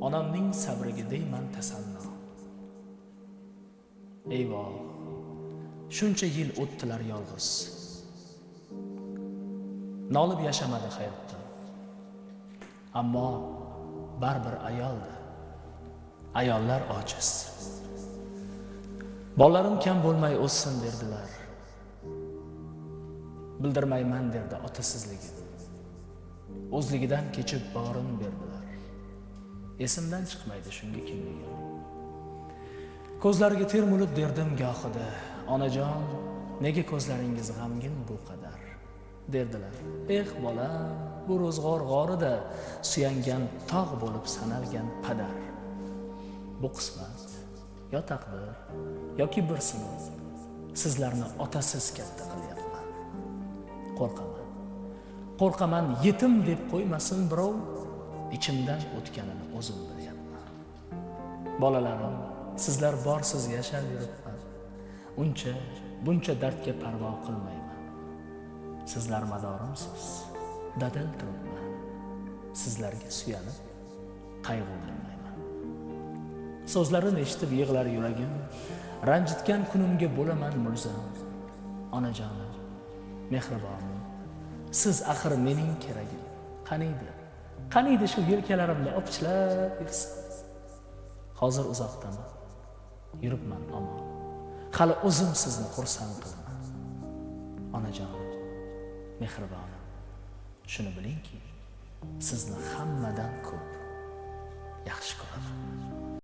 Onamning sabriga deyman tasanno. Eyvoh, shuncha yil o'tdilar yolg'iz. Nolib yashamadi hayotda. Ammo baribir ayoldi. Ayollar ojiz. Bolalarim kam bo'lmay o'ssin derdilar. Bildirmayman derdi otasizligi. O'zligidan kechib borin berdilar. Esimdan chiqmaydi shunga kimligi. Ko'zlariga termulib derdim gohida, onajon, nega ko'zlaringiz g'amgin bu qadar? Derdilar. Bolam, bu ro'zg'or g'orida suyangan tog' bo'lib sanalgan padar. Bu qismat, yo taqdir, yoki bir sinov. Sizlarni otasiz katta qilyapman. Qo'rqaman. Qo'rqaman yetim deb qo'ymasin birov, ichimdan o'tganini o'zim bilyapman. Bolalarim, sizlar borsiz yashab yuribman. Buncha dardga parvo qilmayman. Sizlar madorimsiz, dadil turibman. Sizlarga suyanib qayg'urmayman. So'zlarini eshitib yig'lar yuragim, ranjitgan kunimga bo'laman mulzam. Onajonim, mehribonim, siz axir mening keragim. Qaniydi shu yelkalarimni opichlab yursin. Hozir uzoqdaman, yuribman omon. Hali o'zim sizni xursand qilaman. Onajonim, mehribonim, shuni bilingki, sizni hammadan ko'p yaxshi ko'raman.